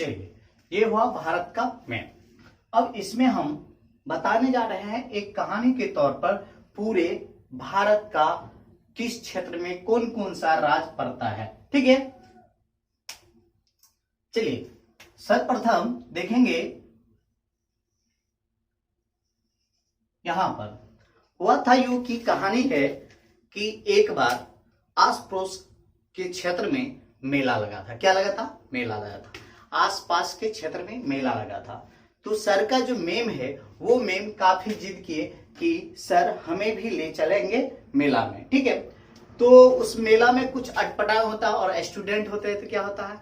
चलिए, ये हुआ भारत का मैप। अब इसमें हम बताने जा रहे हैं एक कहानी के तौर पर पूरे भारत का किस क्षेत्र में कौन कौन सा राज्य पड़ता है। ठीक है, चलिए सर्वप्रथम देखेंगे यहां पर हुआ था यूं की कहानी है कि एक बार आस पड़ोस के क्षेत्र में मेला लगा था। क्या लगा था? मेला लगा था। आसपास के क्षेत्र में मेला लगा था। तो सर का जो मेम है वो मेम काफी जिद किए कि सर हमें भी ले चलेंगे मेला में। ठीक है, तो उस मेला में कुछ अटपटा होता है और स्टूडेंट होते हैं, तो क्या होता है,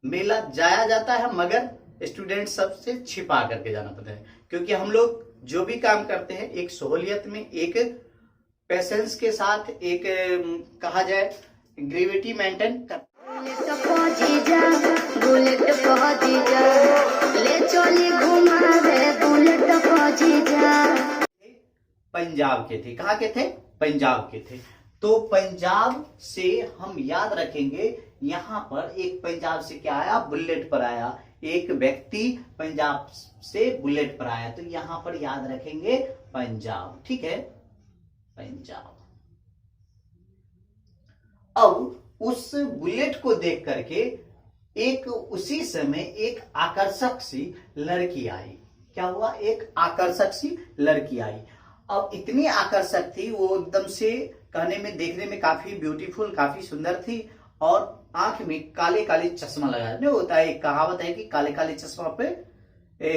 मेला जाया जाता है मगर स्टूडेंट सबसे छिपा करके जाना पड़ता है, क्योंकि हम लोग जो भी काम करते हैं एक सहूलियत में, एक पेशेंस के साथ, एक कहा जाए ग्रेविटी मेंटेन कर। पंजाब के थे। कहाँ के थे? पंजाब के थे। तो पंजाब से हम याद रखेंगे, यहां पर एक पंजाब से क्या आया, बुलेट पर आया। एक व्यक्ति पंजाब से बुलेट पर आया, तो यहां पर याद रखेंगे पंजाब। ठीक है, पंजाब। अब उस बुलेट को देख करके एक उसी समय एक आकर्षक सी लड़की आई। क्या हुआ? एक आकर्षक सी लड़की आई। अब इतनी आकर्षक थी वो, एकदम से कहने में, देखने में काफी ब्यूटीफुल, काफी सुंदर थी और आंख में काले काले चश्मा लगाया। नहीं होता है, एक कहावत है कि काले काले चश्मा पे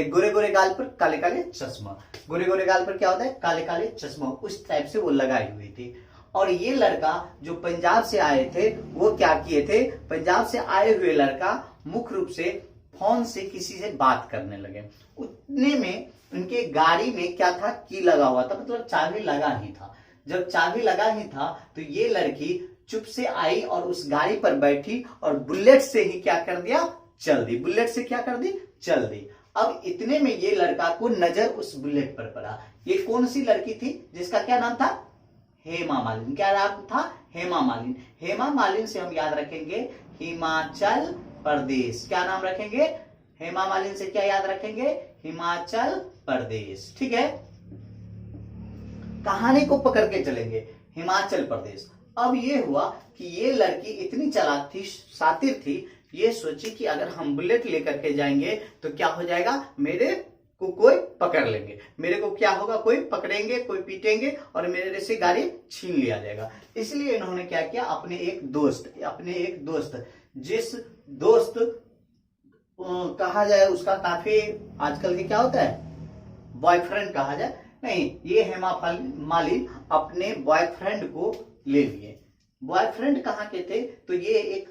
गोरे गोरे गाल पर काले काले चश्मा, गोरे गोरे गाल पर क्या होता है, काले काले चश्मा। उस टाइप से वो लगाई हुई थी। और ये लड़का जो पंजाब से आए थे वो क्या किए थे, पंजाब से आए हुए लड़का मुख्य रूप से फोन से किसी से बात करने लगे। उतने में उनके गाड़ी में क्या था, की लगा हुआ था, मतलब चाबी लगा ही था। जब चाबी लगा ही था तो ये लड़की चुप से आई और उस गाड़ी पर बैठी और बुलेट से ही क्या कर दिया, चल दी। बुलेट से क्या कर दी, चल दी। अब इतने में ये लड़का को नजर उस बुलेट पर पड़ा। ये कौन सी लड़की थी जिसका क्या नाम था, हेमा मालिनी। क्या नाम था, हेमा मालिनी। हेमा मालिनी से हम याद रखेंगे हिमाचल प्रदेश। क्या नाम रखेंगे, हेमा मालिनी से क्या याद रखेंगे, हिमाचल प्रदेश। ठीक है, कहानी को पकड़ के चलेंगे, हिमाचल प्रदेश। अब ये हुआ कि ये लड़की इतनी चालाक थी, शातिर थी, ये सोची कि अगर हम बुलेट लेकर के जाएंगे तो क्या हो जाएगा, मेरे को कोई पकड़ लेंगे, मेरे को क्या होगा, कोई पकड़ेंगे, कोई पीटेंगे और मेरे से गाड़ी छीन लिया जाएगा। इसलिए इन्होंने क्या किया, अपने एक दोस्त जिस दोस्त कहा जाए उसका काफी आजकल के क्या होता है, बॉयफ्रेंड कहा जाए, नहीं, ये हेमा मालिनी अपने बॉयफ्रेंड को ले लिए। बॉयफ्रेंड कहाँ के थे, तो ये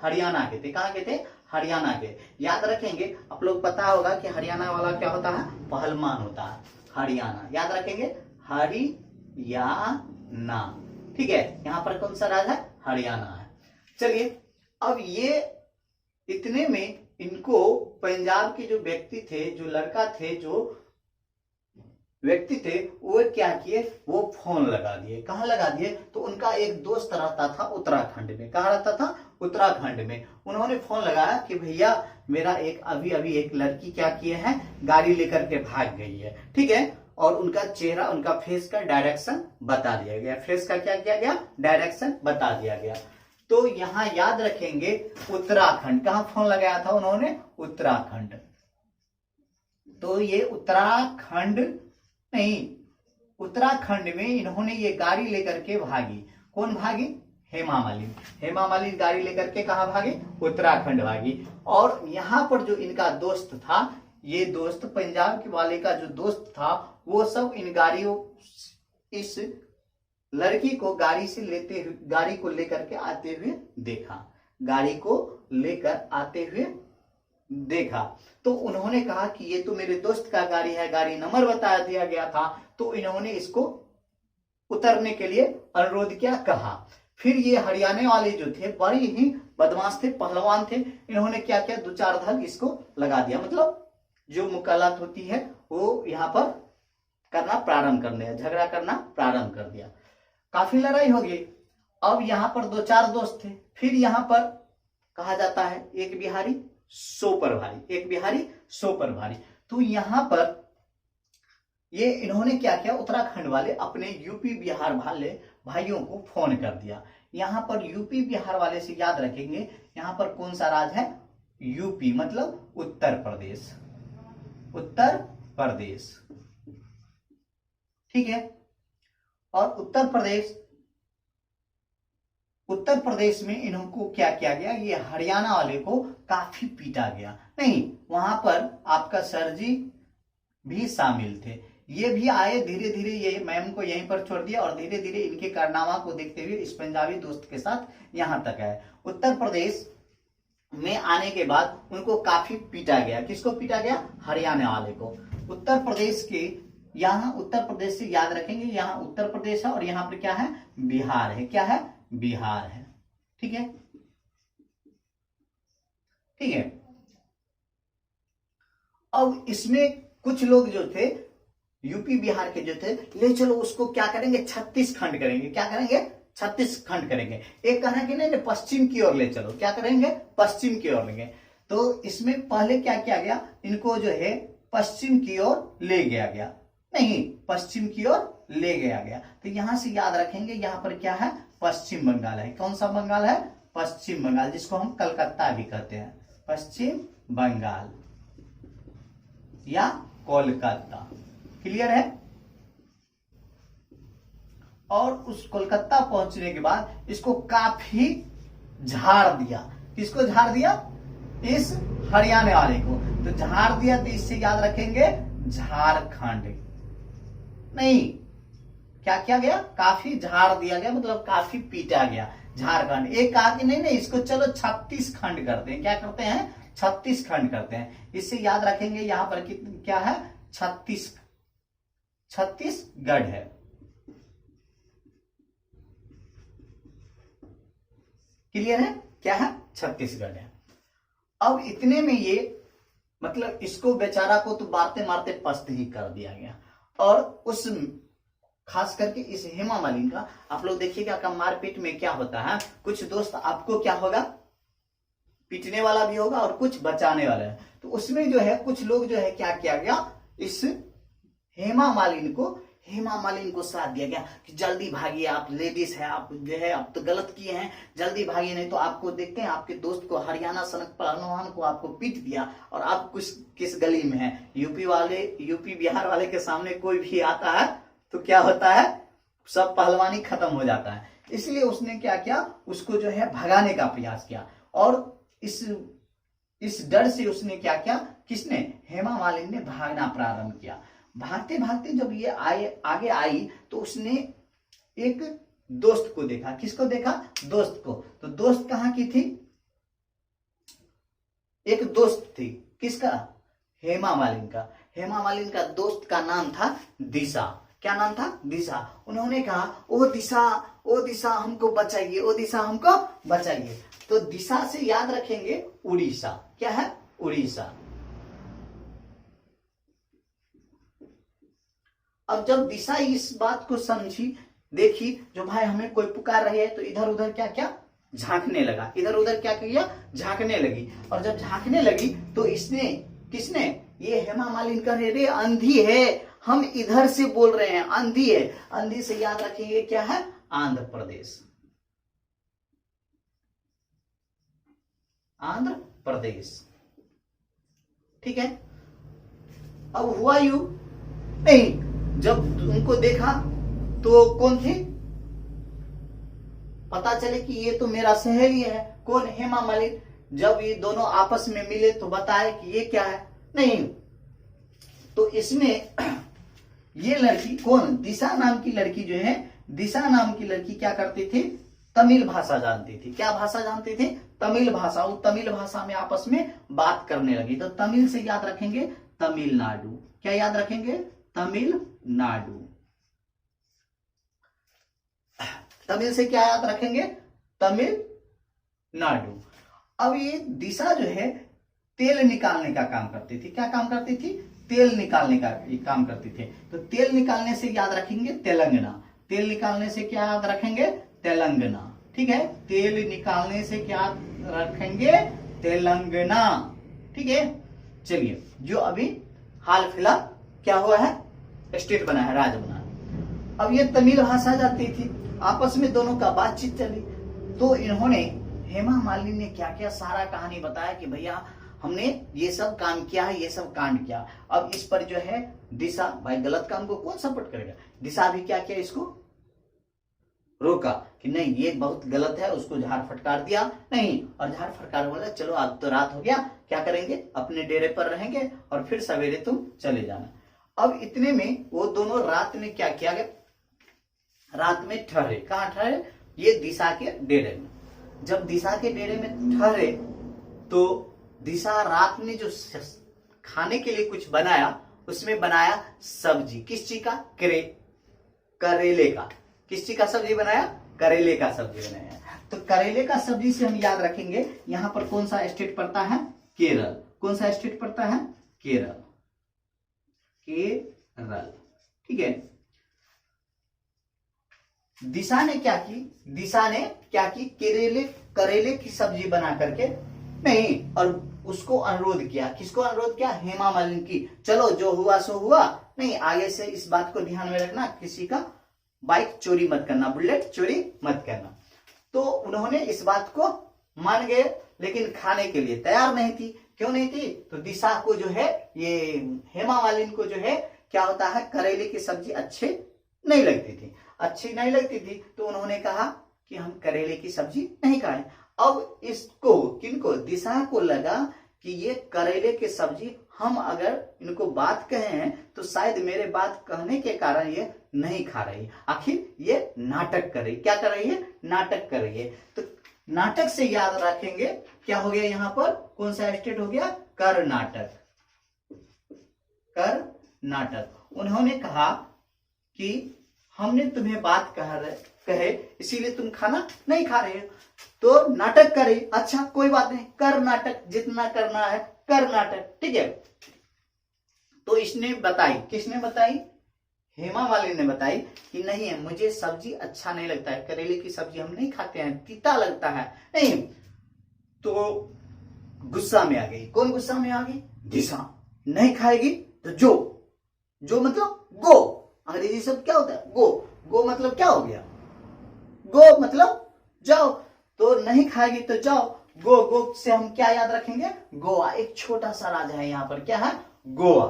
हरियाणा के थे। कहाँ के थे, हरियाणा के। याद रखेंगे, आप लोग पता होगा कि हरियाणा वाला क्या होता है, पहलवान होता है। हरियाणा याद रखेंगे, हरियाणा। ठीक है, यहां पर कौन सा राज्य है, हरियाणा है। चलिए, अब ये इतने में इनको पंजाब के जो व्यक्ति थे, जो लड़का थे, जो व्यक्ति थे, वो क्या किए, वो फोन लगा दिए। कहाँ लगा दिए, तो उनका एक दोस्त रहता था उत्तराखंड में। कहाँ रहता था, उत्तराखंड में। उन्होंने फोन लगाया कि भैया मेरा अभी एक लड़की क्या किए हैं, गाड़ी लेकर के भाग गई है। ठीक है, और उनका चेहरा, उनका फेस का डायरेक्शन बता दिया गया। फेस का क्या किया गया, डायरेक्शन बता दिया गया। तो यहां याद रखेंगे उत्तराखंड। कहां फोन लगाया था उन्होंने, उत्तराखंड। तो ये उत्तराखंड नहीं, उत्तराखंड में इन्होंने ये गाड़ी लेकर के भागी। कौन भागी, हेमा मालिनी। हेमा मालिनी गाड़ी लेकर के कहा भागी, उत्तराखंड भागी। और यहां पर जो इनका दोस्त था, ये दोस्त पंजाब के वाले का जो दोस्त था, वो सब इन गाड़ियों, इस लड़की को गाड़ी से लेते हुए, गाड़ी को लेकर के आते हुए देखा, गाड़ी को लेकर आते हुए देखा। तो उन्होंने कहा कि ये तो मेरे दोस्त का गाड़ी है, गाड़ी नंबर बता दिया गया था। तो इन्होंने इसको उतरने के लिए अनुरोध किया, कहा। फिर ये हरियाणा वाले जो थे बड़े ही बदमाश थे, पहलवान थे। इन्होंने क्या किया, 2-4 धल इसको लगा दिया। मतलब जो मुकालत होती है वो यहाँ पर करना प्रारंभ कर दिया, झगड़ा करना प्रारंभ कर दिया। काफी लड़ाई हो गई। अब यहाँ पर 2-4 दोस्त थे। फिर यहाँ पर कहा जाता है एक बिहारी सौ पर भारी, एक बिहारी सौ पर भारी। तो यहां पर ये इन्होंने क्या किया, उत्तराखंड वाले अपने यूपी बिहार वाले भाइयों को फोन कर दिया। यहां पर यूपी बिहार वाले से याद रखेंगे, यहां पर कौन सा राज्य है, यूपी मतलब उत्तर प्रदेश, उत्तर प्रदेश, ठीक है। और उत्तर प्रदेश में इनको क्या किया गया, ये हरियाणा वाले को काफी पीटा गया। नहीं, वहां पर आपका सर जी भी शामिल थे, ये भी आए, धीरे धीरे ये मैम को यहीं पर छोड़ दिया और धीरे धीरे इनके कारनामा को देखते हुए इस पंजाबी दोस्त के साथ यहां तक आए। उत्तर प्रदेश में आने के बाद उनको काफी पीटा गया। किसको पीटा गया, हरियाणा वाले को। उत्तर प्रदेश के, यहां उत्तर प्रदेश से याद रखेंगे, यहां उत्तर प्रदेश है और यहां पर क्या है, बिहार है, क्या है, बिहार है, ठीक है, ठीक है। अब इसमें कुछ लोग जो थे यूपी बिहार के जो थे, ले चलो उसको क्या करेंगे, 36 खंड करेंगे। क्या करेंगे, 36 खंड करेंगे। एक कहना कि नहीं पश्चिम की ओर ले चलो, क्या करेंगे, पश्चिम की ओर लेंगे। तो इसमें पहले क्या किया गया, इनको जो है पश्चिम की ओर ले गया गया, नहीं पश्चिम की ओर ले गया गया। तो यहां से याद रखेंगे, यहां पर क्या है, पश्चिम बंगाल है। कौन सा बंगाल है, पश्चिम बंगाल, जिसको हम कलकत्ता भी कहते हैं, पश्चिम बंगाल या कोलकाता, क्लियर है। और उस कोलकाता पहुंचने के बाद इसको काफी झाड़ दिया। किसको झाड़ दिया, इस हरियाणा वाले को। तो झाड़ दिया तो इससे याद रखेंगे झारखंड, नहीं क्या किया गया, काफी झाड़ दिया गया, मतलब काफी पीटा गया झारखंड। एक कहा कि नहीं इसको चलो 36 खंड करते हैं। क्या करते हैं, 36 खंड करते हैं। इससे याद रखेंगे यहां पर क्या है, 36गढ़ है, क्लियर है, क्या है, छत्तीसगढ़ है। अब इतने में ये मतलब इसको बेचारा को तो मारते मारते पस्त ही कर दिया गया। और उस खास करके इस हेमा मालिनी का आप लोग देखिएगा का मारपीट में क्या होता है, कुछ दोस्त आपको क्या होगा, पीटने वाला भी होगा और कुछ बचाने वाला है। तो उसमें जो है कुछ लोग जो है क्या किया गया, इस हेमा मालिनी को साथ दिया गया कि जल्दी भागिए, आप लेडीज है, आप जो है आप तो गलत किए हैं, जल्दी भागिए, नहीं तो आपको देखते हैं आपके दोस्त को, हरियाणा सनक पहलवान को आपको पीट दिया और आप कुछ किस गली में है। यूपी बिहार वाले के सामने कोई भी आता है तो क्या होता है, सब पहलवानी खत्म हो जाता है। इसलिए उसने क्या किया, उसको जो है भगाने का प्रयास किया। और इस डर से उसने क्या किया, किसने, हेमा मालिनी ने भागना प्रारंभ किया। भागते भागते जब ये आगे आई तो उसने एक दोस्त को देखा। किसको देखा, दोस्त को। तो दोस्त कहां की थी, एक दोस्त थी, किसका, हेमा मालिनी का। हेमा मालिनी का दोस्त का नाम था दिशा। क्या नाम था, दिशा। उन्होंने कहा ओ दिशा हमको बचाइए, ओ दिशा हमको बचाइए। तो दिशा से याद रखेंगे उड़ीसा, क्या है, उड़ीसा। अब जब दिशा इस बात को समझी, देखी जो भाई हमें कोई पुकार रही है, तो इधर उधर क्या क्या झांकने लगा, इधर उधर क्या किया, झांकने लगी। और जब झांकने लगी तो किसने, ये हेमा मालिनी कह रहे रे अंधी है, हम इधर से बोल रहे हैं, अंधी है। अंधी से याद रखेंगे क्या है, आंध्र प्रदेश, आंध्र प्रदेश, ठीक है। अब हुआ यू नहीं, जब उनको देखा तो कौन थी, पता चले कि ये तो मेरा सहेली है, कौन, हेमा मालिनी। जब ये दोनों आपस में मिले तो बताए कि ये क्या है, नहीं तो इसमें ये लड़की कौन, दिशा नाम की लड़की जो है, दिशा नाम की लड़की क्या करती थी, तमिल भाषा जानती थी। क्या भाषा जानती थी, तमिल भाषा। वो तमिल भाषा में आपस में बात करने लगी। तो तमिल से याद रखेंगे तमिलनाडु। क्या याद रखेंगे, तमिलनाडु। तमिल से क्या याद रखेंगे, तमिलनाडु। अब ये दिशा जो है तेल निकालने का काम करती थी। क्या काम करती थी, तेल निकालने का काम करती थी। तो तेल निकालने से याद रखेंगे तेलंगाना। तेल निकालने से क्या याद रखेंगे, तेलंगाना, ठीक है, तेल निकालने से क्या रखेंगे, तेलंगाना। ठीक है, चलिए जो अभी हाल फिलहाल क्या हुआ है, स्टेट बना है, राज्य बना है। अब ये तमिल भाषा जाती थी, आपस में दोनों का बातचीत चली, तो इन्होंने, हेमा मालिनी ने क्या क्या सारा कहानी बताया कि भैया हमने ये सब काम किया है, ये सब कांड किया। अब इस पर जो है दिशा, भाई गलत काम को कौन सपोर्ट करेगा, दिशा भी क्या किया, इसको रोका कि नहीं ये बहुत गलत है, उसको झाड़ फटकार दिया नहीं, और झाड़ फटकार बोला चलो अब तो रात हो गया, क्या करेंगे, अपने डेरे पर रहेंगे और फिर सवेरे तुम चले जाना। अब इतने में वो दोनों रात में क्या किया गया, रात में ठहरे, कहाँ ठहरे, ये दिशा के डेरे में। जब दिशा के डेरे में ठहरे तो दिशा रात में जो खाने के लिए कुछ बनाया, उसमें बनाया सब्जी, किस चीज का, करेले का। किस चीज का सब्जी बनाया, करेले का सब्जी बनाया। तो करेले का सब्जी से हम याद रखेंगे यहां पर कौन सा स्टेट पड़ता है, केरल। कौन सा स्टेट पड़ता है, केरल, केरल। ठीक है, दिशा ने क्या की, दिशा ने क्या की, करेले की सब्जी बना करके नहीं, और उसको अनुरोध किया, किसको अनुरोध किया, हेमा मालिनी की, चलो जो हुआ सो हुआ, नहीं आगे से इस बात को ध्यान में रखना, किसी का बाइक चोरी मत करना, बुलेट चोरी मत करना। तो उन्होंने इस बात को मान गए, लेकिन खाने के लिए तैयार नहीं थी। क्यों नहीं थी, तो दिशा को जो है, ये हेमा मालिनी को जो है क्या होता है, करेले की सब्जी अच्छी नहीं लगती थी, अच्छी नहीं लगती थी, तो उन्होंने कहा कि हम करेले की सब्जी नहीं खाएं। अब इसको, किनको, दिशा को लगा कि ये करेले की सब्जी हम अगर इनको बात कहे हैं तो शायद मेरे बात कहने के कारण ये नहीं खा रही, आखिर ये नाटक कर रही, क्या कर रही है, नाटक कर रही है। तो नाटक से याद रखेंगे क्या हो गया, यहां पर कौन सा स्टेट हो गया, कर्नाटक, कर्नाटक। उन्होंने कहा कि हमने तुम्हें बात कहे इसीलिए तुम खाना नहीं खा रहे हो, तो नाटक करे, अच्छा कोई बात नहीं, कर नाटक, जितना करना है कर नाटक। ठीक है, तो इसने बताई, किसने बताई, हेमा मालिनी ने बताई कि नहीं है, मुझे सब्जी अच्छा नहीं लगता है, करेले की सब्जी हम नहीं खाते हैं, तीता लगता है, नहीं। तो गुस्सा में आ गई, कौन गुस्सा में आ गई, दिशा। नहीं खाएगी तो जो मतलब गो, अंग्रेजी शब्द क्या होता है, गो मतलब क्या हो गया, गो मतलब जाओ, तो नहीं खाएगी तो जाओ। गो से हम क्या याद रखेंगे, गोवा, एक छोटा सा राज्य है यहाँ पर, क्या है, गोवा।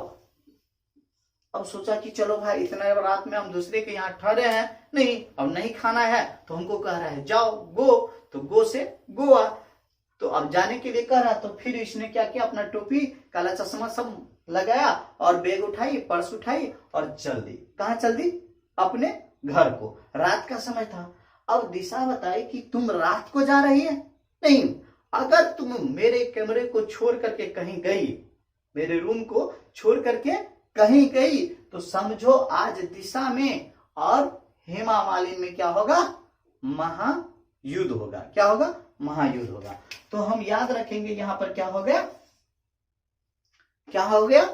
अब सोचा कि चलो भाई इतना रात में हम दूसरे के यहाँ ठहरे हैं, नहीं अब नहीं खाना है, तो हमको कह रहा है जाओ गो, तो गो से गोवा। तो अब जाने के लिए कह रहा, तो फिर इसने क्या किया, अपना टोपी, काला चश्मा सब लगाया और बैग उठाई, पर्स उठाई और चल दी। कहाँ चल दी, अपने घर को, रात का समय था। अब दिशा बताई कि तुम रात को जा रही है, नहीं, अगर तुम मेरे कमरे को छोड़ करके कहीं गई, मेरे रूम को छोड़ करके कहीं गई, तो समझो आज दिशा में और हेमा मालिनी में क्या होगा, महायुद्ध होगा। क्या होगा, महायुद्ध होगा। तो हम याद रखेंगे यहां पर क्या हो गया, क्या हो गया,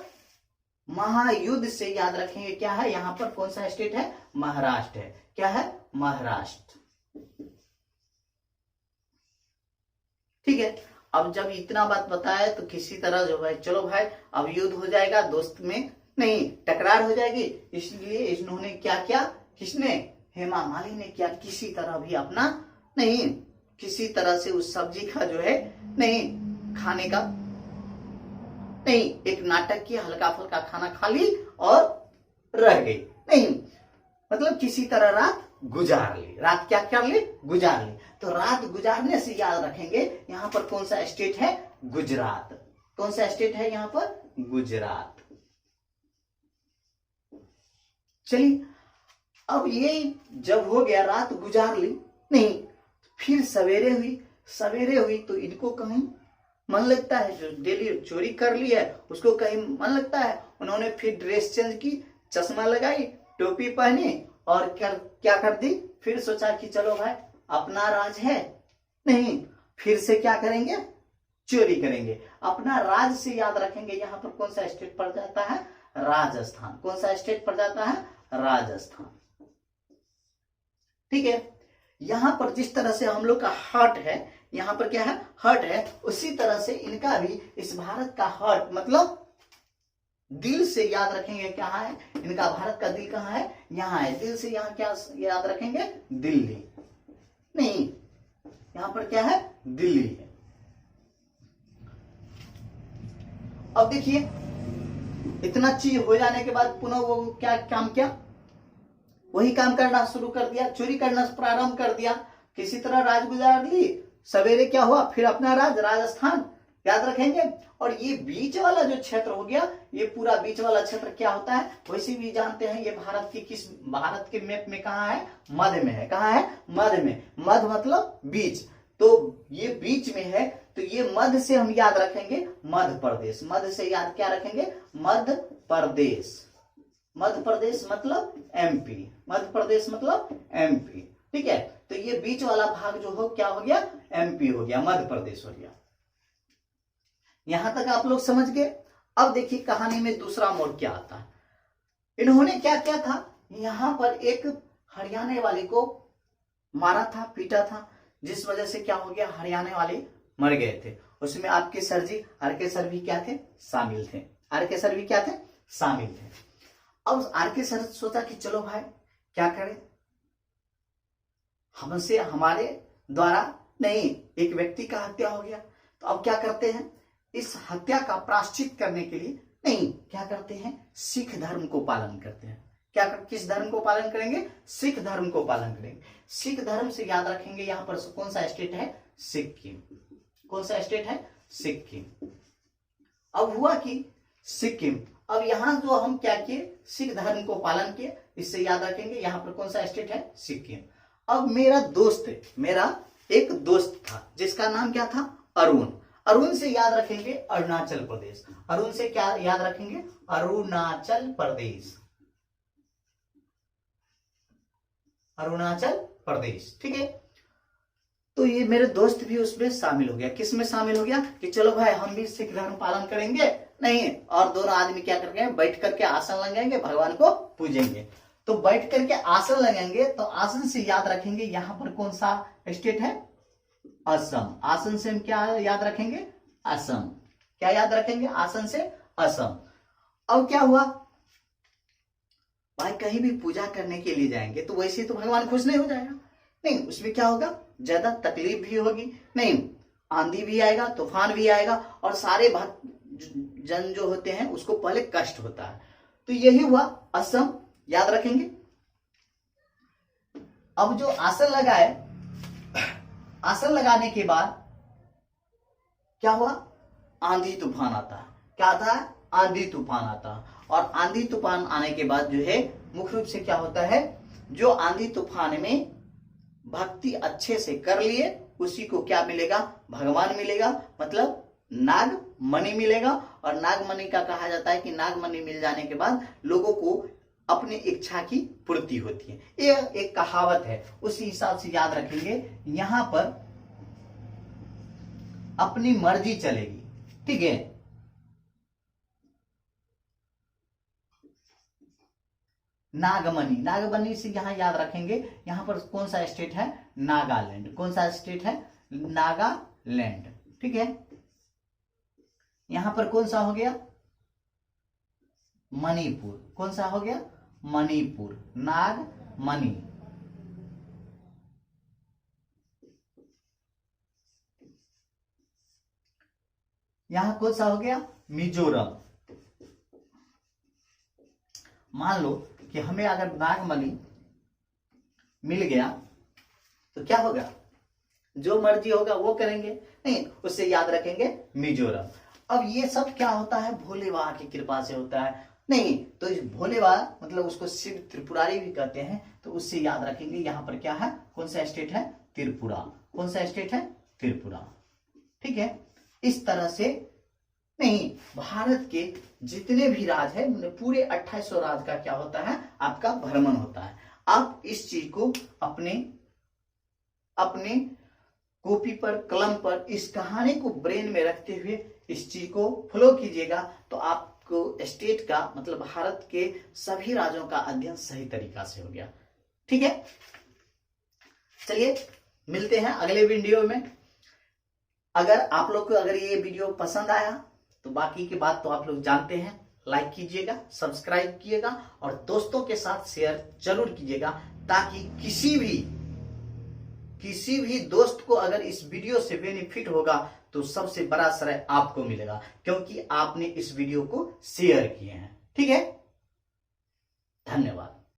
महायुद्ध से याद रखेंगे क्या है, यहां पर कौन सा स्टेट है, महाराष्ट्र है, क्या है, महाराष्ट्र। ठीक है, अब जब इतना बात बताया तो किसी तरह जो भाई चलो भाई अब युद्ध हो जाएगा, दोस्त में नहीं टकरार हो जाएगी, इसलिए इन्होंने क्या किया, किसने, हेमा मालिनी ने क्या, किसी तरह भी अपना नहीं, किसी तरह से उस सब्जी का जो है नहीं खाने का नहीं, एक नाटक की, हल्का फुल्का खाना खा ली और रह गई, नहीं मतलब किसी तरह रात गुजार ली, रात क्या कर ली, गुजार ली। तो रात गुजारने से याद रखेंगे यहां पर कौन सा स्टेट है, गुजरात। कौन सा स्टेट है यहां पर, गुजरात। चलिए, अब ये जब हो गया, रात गुजार ली, नहीं फिर सवेरे हुई तो इनको कहीं मन लगता है, जो डेली चोरी कर ली है उसको कहीं मन लगता है। उन्होंने फिर ड्रेस चेंज की, चश्मा लगाई, टोपी पहनी और क्या कर दी, फिर सोचा कि चलो भाई अपना राज है, नहीं फिर से क्या करेंगे, चोरी करेंगे। अपना राज से याद रखेंगे यहां पर कौन सा स्टेट पड़ जाता है, राजस्थान। कौन सा स्टेट पड़ जाता है, राजस्थान। ठीक है, यहाँ पर जिस तरह से हम लोग का हार्ट है, यहाँ पर क्या है, हार्ट है, उसी तरह से इनका भी, इस भारत का हार्ट मतलब दिल से याद रखेंगे कहाँ है इनका, भारत का दिल कहाँ है, यहाँ है। दिल से यहाँ क्या याद रखेंगे, दिल्ली नहीं, यहाँ पर क्या है, दिल्ली है। अब देखिए इतना चीज हो जाने के बाद पुनः वो क्या काम किया, वही काम करना शुरू कर दिया, चोरी करना प्रारंभ कर दिया, किसी तरह राज गुजार ली। सवेरे क्या हुआ, फिर अपना राजस्थान याद रखेंगे। और ये बीच वाला जो क्षेत्र हो गया, ये पूरा बीच वाला क्षेत्र क्या होता है, वैसे भी जानते हैं ये भारत की किस, भारत के मैप में कहाँ है, मध्य में है। कहाँ है, मध्य में। मध्य मतलब बीच, तो ये बीच में है, तो ये मध्य से हम याद रखेंगे मध्य प्रदेश। मध्य से याद क्या रखेंगे, मध्य प्रदेश। मध्य प्रदेश मतलब एमपी, मध्य प्रदेश मतलब एमपी, ठीक है। तो ये बीच वाला भाग जो हो क्या हो गया, एमपी हो गया, मध्य प्रदेश हो गया। यहां तक आप लोग समझ गए। अब देखिए कहानी में दूसरा मोड़ क्या आता है। इन्होंने क्या किया था, यहां पर एक हरियाणा वाले को मारा था, पीटा था, जिस वजह से क्या हो गया, हरियाणा वाले मर गए थे। उसमें आपके सर जी, आर के सर भी क्या थे, शामिल थे। आर के सर भी क्या थे, शामिल थे। अब आर के सर सोचा कि चलो भाई क्या करें, हमसे, हमारे द्वारा नहीं, एक व्यक्ति का हत्या हो गया, तो अब क्या करते हैं, इस हत्या का प्रायश्चित करने के लिए नहीं, क्या करते हैं, सिख धर्म को पालन करते हैं। क्या किस धर्म को पालन करेंगे, सिख धर्म को पालन करेंगे। सिख धर्म से याद रखेंगे, यहां पर कौन सा स्टेट है, सिक्किम। कौन सा स्टेट है, सिक्किम। अब हुआ कि सिक्किम, अब यहां जो हम क्या किए, सिख धर्म को पालन किए, इससे याद रखेंगे यहां पर कौन सा स्टेट है, सिक्किम। अब मेरा दोस्त, मेरा एक दोस्त था जिसका नाम क्या था, अरुण। अरुण से याद रखेंगे अरुणाचल प्रदेश। अरुण से क्या याद रखेंगे, अरुणाचल प्रदेश। अरुणाचल प्रदेश, ठीक है। तो ये मेरे दोस्त भी उसमें शामिल हो गया। किस में शामिल हो गया, कि चलो भाई हम भी सिख धर्म पालन करेंगे नहीं, और दोनों आदमी क्या करके बैठ करके आसन लगाएंगे, भगवान को पूजेंगे। तो बैठ करके आसन लगाएंगे, तो आसन से याद रखेंगे यहां पर कौन सा स्टेट है, असम। आसन से हम क्या याद रखेंगे, असम। क्या याद रखेंगे, आसन से असम। अब क्या हुआ भाई, कहीं भी पूजा करने के लिए जाएंगे तो वैसे तो भगवान खुश नहीं हो जाएगा, नहीं, उसमें क्या होगा, ज्यादा तकलीफ भी होगी, नहीं, आंधी भी आएगा, तूफान भी आएगा, और सारे भक्त जन जो होते हैं उसको पहले कष्ट होता है। तो यही हुआ, असम याद रखेंगे। अब जो आसन लगाए, आसन लगाने के बाद क्या हुआ, आंधी तूफान आता है। क्या आता है, आंधी तूफान आता है। और आंधी तूफान आने के बाद जो है मुख्य रूप से क्या होता है, जो आंधी तूफान में भक्ति अच्छे से कर लिए उसी को क्या मिलेगा, भगवान मिलेगा, मतलब नाग मणि मिलेगा। और नाग मणि का कहा जाता है कि नाग मणि मिल जाने के बाद लोगों को अपनी इच्छा की पूर्ति होती है। ये एक कहावत है, उसी हिसाब से याद रखेंगे। यहां पर अपनी मर्जी चलेगी, ठीक है। नागमणि, नागमणि से यहां याद रखेंगे, यहां पर कौन सा स्टेट है, नागालैंड। कौन सा स्टेट है, नागालैंड, ठीक है। यहां पर कौन सा हो गया, मणिपुर। कौन सा हो गया, मणिपुर, नागमणि। यहां कौन सा हो गया, मिजोरम। मान लो कि हमें अगर नागमणि मिल गया तो क्या होगा, जो मर्जी होगा वो करेंगे, नहीं, उससे याद रखेंगे मिजोरम। अब ये सब क्या होता है, भोले बाबा की कृपा से होता है, नहीं, तो इस भोले बाबा मतलब उसको शिव त्रिपुरारी भी कहते हैं, तो उससे याद रखेंगे यहां पर क्या है, कौन सा स्टेट है, त्रिपुरा। कौन सा स्टेट है, त्रिपुरा, ठीक है। इस तरह से नहीं, भारत के जितने भी राज है, पूरे 2800 राज का क्या होता है, आपका भ्रमण होता है। आप इस चीज को अपने अपने कॉपी पर, कलम पर इस कहानी को ब्रेन में रखते हुए इस चीज को फॉलो कीजिएगा, तो आपको स्टेट का मतलब भारत के सभी राज्यों का अध्ययन सही तरीका से हो गया, ठीक है। चलिए मिलते हैं अगले वीडियो में। अगर आप लोग को अगर ये वीडियो पसंद आया तो बाकी की बात तो आप लोग जानते हैं, लाइक कीजिएगा, सब्सक्राइब कीजिएगा और दोस्तों के साथ शेयर जरूर कीजिएगा, ताकि किसी भी दोस्त को अगर इस वीडियो से बेनिफिट होगा तो सबसे बड़ा श्रेय आपको मिलेगा, क्योंकि आपने इस वीडियो को शेयर किए हैं। ठीक है, धन्यवाद।